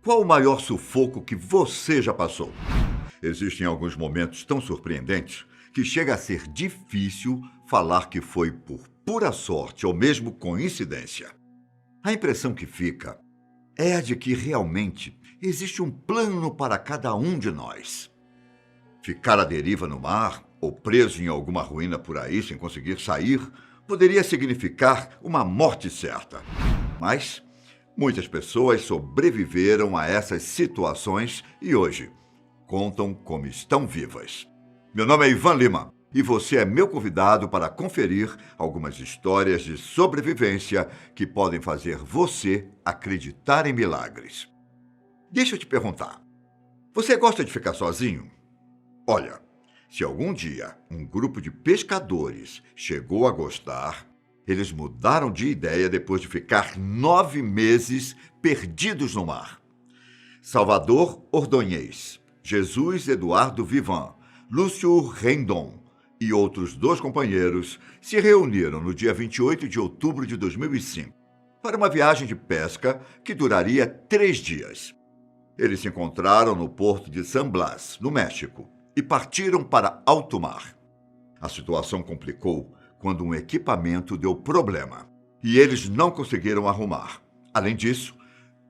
Qual o maior sufoco que você já passou? Existem alguns momentos tão surpreendentes que chega a ser difícil falar que foi por pura sorte ou mesmo coincidência. A impressão que fica é a de que realmente existe um plano para cada um de nós. Ficar à deriva no mar ou preso em alguma ruína por aí sem conseguir sair poderia significar uma morte certa. Mas muitas pessoas sobreviveram a essas situações e hoje contam como estão vivas. Meu nome é Ivan Lima e você é meu convidado para conferir algumas histórias de sobrevivência que podem fazer você acreditar em milagres. Deixa eu te perguntar, você gosta de ficar sozinho? Olha, se algum dia um grupo de pescadores chegou a gostar, eles mudaram de ideia depois de ficar 9 meses perdidos no mar. Salvador Ordonhês, Jesus Eduardo Vivan, Lúcio Rendon e outros 2 companheiros se reuniram no dia 28 de outubro de 2005 para uma viagem de pesca que duraria 3 dias. Eles se encontraram no porto de San Blas, no México, e partiram para alto mar. A situação complicou quando um equipamento deu problema e eles não conseguiram arrumar. Além disso,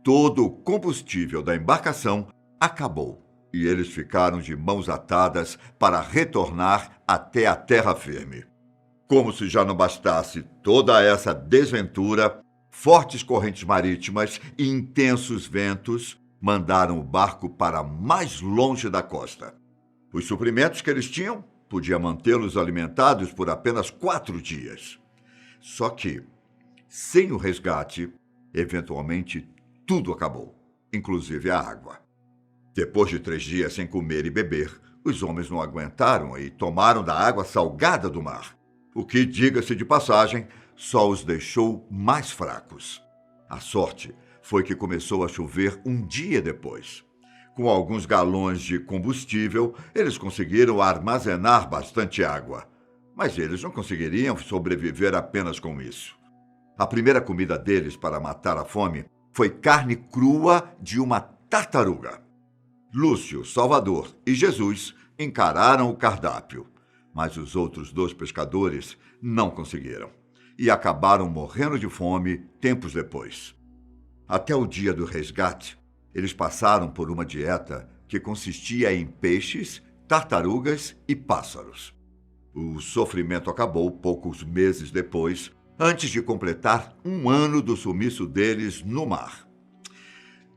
todo o combustível da embarcação acabou e eles ficaram de mãos atadas para retornar até a terra firme. Como se já não bastasse toda essa desventura, fortes correntes marítimas e intensos ventos mandaram o barco para mais longe da costa. Os suprimentos que eles tinham podiam mantê-los alimentados por apenas 4 dias. Só que, sem o resgate, eventualmente tudo acabou, inclusive a água. Depois de 3 dias sem comer e beber, os homens não aguentaram e tomaram da água salgada do mar, o que, diga-se de passagem, só os deixou mais fracos. A sorte foi que começou a chover um dia depois. Com alguns galões de combustível, eles conseguiram armazenar bastante água. Mas eles não conseguiriam sobreviver apenas com isso. A primeira comida deles para matar a fome foi carne crua de uma tartaruga. Lúcio, Salvador e Jesus encararam o cardápio, mas os outros 2 pescadores não conseguiram e acabaram morrendo de fome tempos depois. Até o dia do resgate, eles passaram por uma dieta que consistia em peixes, tartarugas e pássaros. O sofrimento acabou poucos meses depois, antes de completar 1 ano do sumiço deles no mar.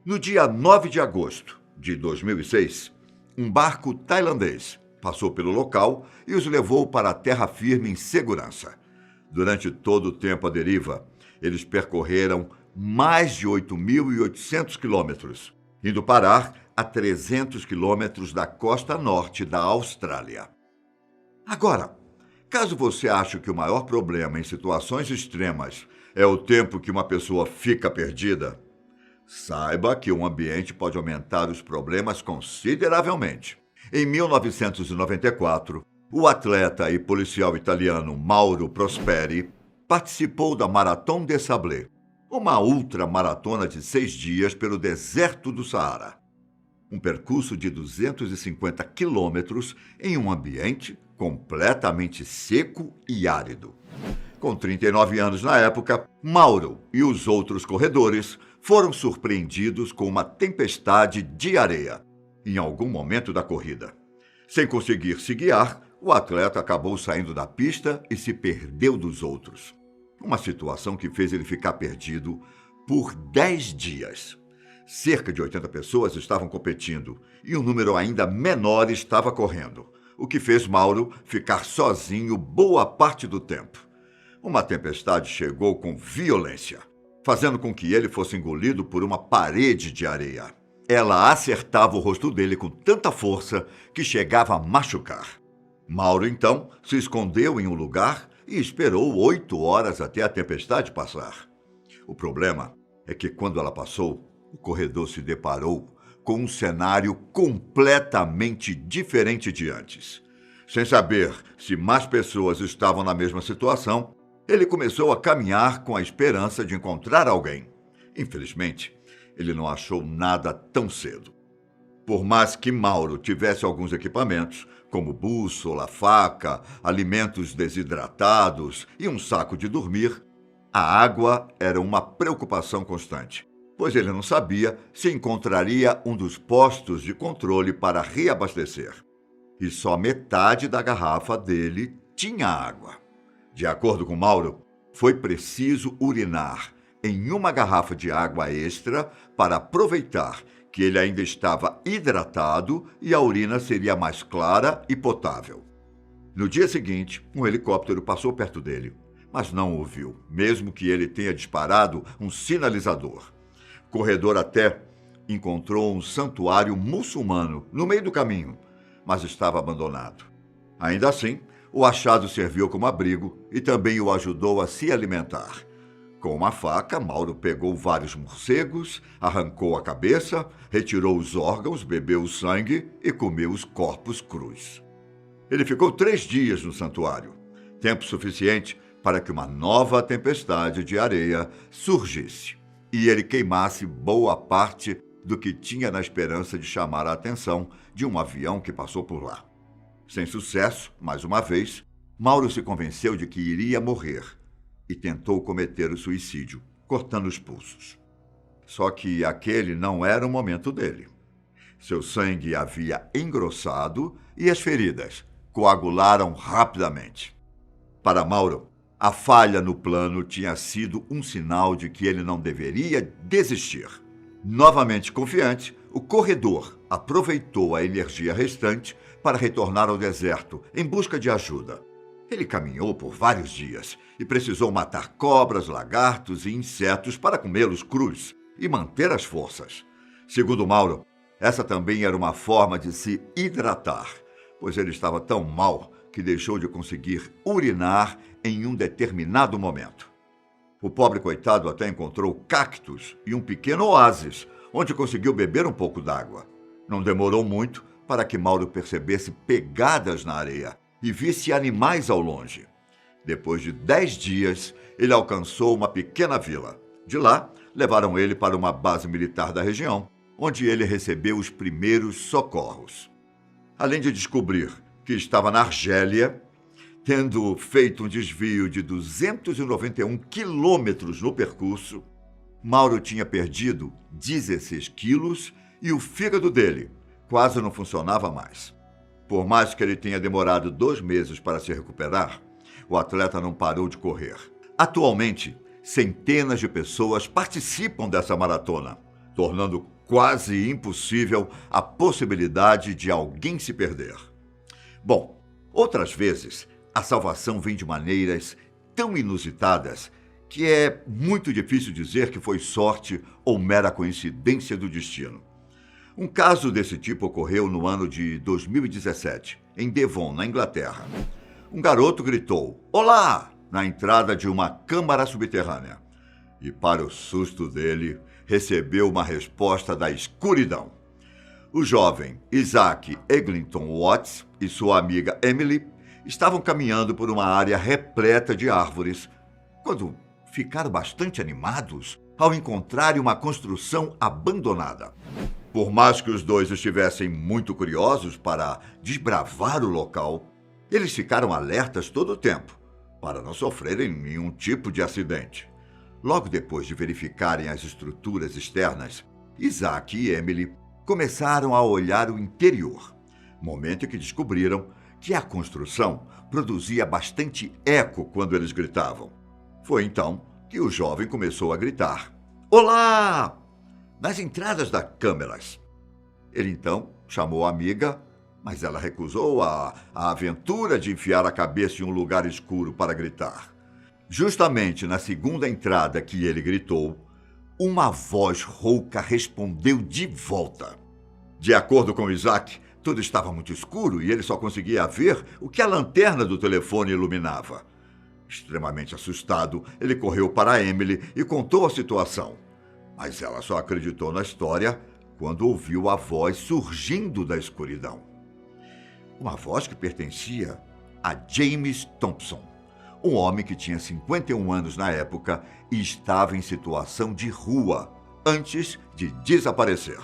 No dia 9 de agosto de 2006, um barco tailandês passou pelo local e os levou para a terra firme em segurança. Durante todo o tempo à deriva, eles percorreram mais de 8.800 quilômetros, indo parar a 300 quilômetros da costa norte da Austrália. Agora, caso você ache que o maior problema em situações extremas é o tempo que uma pessoa fica perdida, saiba que o ambiente pode aumentar os problemas consideravelmente. Em 1994, o atleta e policial italiano Mauro Prosperi participou da Marathon des Sablés, uma ultramaratona de 6 dias pelo deserto do Saara. Um percurso de 250 quilômetros em um ambiente completamente seco e árido. Com 39 anos na época, Mauro e os outros corredores foram surpreendidos com uma tempestade de areia em algum momento da corrida. Sem conseguir se guiar, o atleta acabou saindo da pista e se perdeu dos outros. Uma situação que fez ele ficar perdido por 10 dias. Cerca de 80 pessoas estavam competindo e um número ainda menor estava correndo, o que fez Mauro ficar sozinho boa parte do tempo. Uma tempestade chegou com violência, fazendo com que ele fosse engolido por uma parede de areia. Ela acertava o rosto dele com tanta força que chegava a machucar. Mauro, então, se escondeu em um lugar e esperou 8 horas até a tempestade passar. O problema é que quando ela passou, o corredor se deparou com um cenário completamente diferente de antes. Sem saber se mais pessoas estavam na mesma situação, ele começou a caminhar com a esperança de encontrar alguém. Infelizmente, ele não achou nada tão cedo. Por mais que Mauro tivesse alguns equipamentos, como bússola, faca, alimentos desidratados e um saco de dormir, a água era uma preocupação constante, pois ele não sabia se encontraria um dos postos de controle para reabastecer. E só metade da garrafa dele tinha água. De acordo com Mauro, foi preciso urinar em uma garrafa de água extra para aproveitar que ele ainda estava hidratado e a urina seria mais clara e potável. No dia seguinte, um helicóptero passou perto dele, mas não o viu, mesmo que ele tenha disparado um sinalizador. O corredor até encontrou um santuário muçulmano no meio do caminho, mas estava abandonado. Ainda assim, o achado serviu como abrigo e também o ajudou a se alimentar. Com uma faca, Mauro pegou vários morcegos, arrancou a cabeça, retirou os órgãos, bebeu o sangue e comeu os corpos crus. Ele ficou 3 dias no santuário, tempo suficiente para que uma nova tempestade de areia surgisse e ele queimasse boa parte do que tinha na esperança de chamar a atenção de um avião que passou por lá. Sem sucesso, mais uma vez, Mauro se convenceu de que iria morrer e tentou cometer o suicídio, cortando os pulsos. Só que aquele não era o momento dele. Seu sangue havia engrossado e as feridas coagularam rapidamente. Para Mauro, a falha no plano tinha sido um sinal de que ele não deveria desistir. Novamente confiante, o corredor aproveitou a energia restante para retornar ao deserto em busca de ajuda. Ele caminhou por vários dias e precisou matar cobras, lagartos e insetos para comê-los crus e manter as forças. Segundo Mauro, essa também era uma forma de se hidratar, pois ele estava tão mal que deixou de conseguir urinar em um determinado momento. O pobre coitado até encontrou cactos e um pequeno oásis, onde conseguiu beber um pouco d'água. Não demorou muito para que Mauro percebesse pegadas na areia e visse animais ao longe. Depois de 10 dias, ele alcançou uma pequena vila. De lá, levaram ele para uma base militar da região, onde ele recebeu os primeiros socorros. Além de descobrir que estava na Argélia, tendo feito um desvio de 291 quilômetros no percurso, Mauro tinha perdido 16 quilos e o fígado dele quase não funcionava mais. Por mais que ele tenha demorado 2 meses para se recuperar, o atleta não parou de correr. Atualmente, centenas de pessoas participam dessa maratona, tornando quase impossível a possibilidade de alguém se perder. Bom, outras vezes, a salvação vem de maneiras tão inusitadas que é muito difícil dizer que foi sorte ou mera coincidência do destino. Um caso desse tipo ocorreu no ano de 2017, em Devon, na Inglaterra. Um garoto gritou "Olá!" na entrada de uma câmara subterrânea. E, para o susto dele, recebeu uma resposta da escuridão. O jovem Isaac Eglinton Watts e sua amiga Emily estavam caminhando por uma área repleta de árvores, quando ficaram bastante animados ao encontrarem uma construção abandonada. Por mais que os dois estivessem muito curiosos para desbravar o local, eles ficaram alertas todo o tempo, para não sofrerem nenhum tipo de acidente. Logo depois de verificarem as estruturas externas, Isaac e Emily começaram a olhar o interior, momento em que descobriram que a construção produzia bastante eco quando eles gritavam. Foi então que o jovem começou a gritar "Olá!" nas entradas das câmeras. Ele então chamou a amiga, mas ela recusou a aventura de enfiar a cabeça em um lugar escuro para gritar. Justamente na segunda entrada que ele gritou, uma voz rouca respondeu de volta. De acordo com Isaac, tudo estava muito escuro e ele só conseguia ver o que a lanterna do telefone iluminava. Extremamente assustado, ele correu para Emily e contou a situação. Mas ela só acreditou na história quando ouviu a voz surgindo da escuridão. Uma voz que pertencia a James Thompson, um homem que tinha 51 anos na época e estava em situação de rua antes de desaparecer.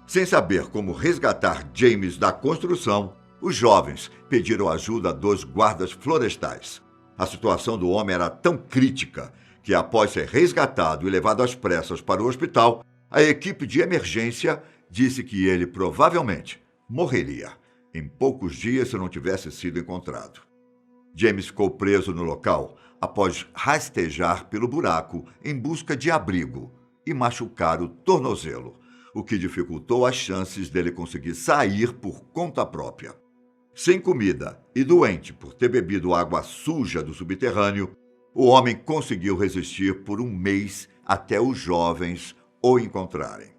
Sem saber como resgatar James da construção, os jovens pediram ajuda a 2 guardas florestais. A situação do homem era tão crítica que, após ser resgatado e levado às pressas para o hospital, a equipe de emergência disse que ele provavelmente morreria em poucos dias se não tivesse sido encontrado. James ficou preso no local após rastejar pelo buraco em busca de abrigo e machucar o tornozelo, o que dificultou as chances dele conseguir sair por conta própria. Sem comida e doente por ter bebido água suja do subterrâneo, o homem conseguiu resistir por 1 mês até os jovens o encontrarem.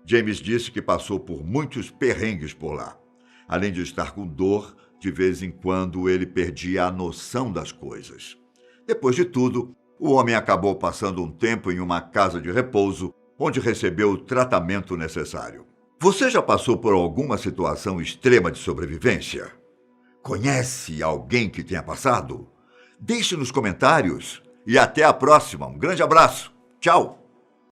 James disse que passou por muitos perrengues por lá. Além de estar com dor, de vez em quando ele perdia a noção das coisas. Depois de tudo, o homem acabou passando um tempo em uma casa de repouso, onde recebeu o tratamento necessário. Você já passou por alguma situação extrema de sobrevivência? Conhece alguém que tenha passado? Deixe nos comentários e até a próxima. Um grande abraço. Tchau!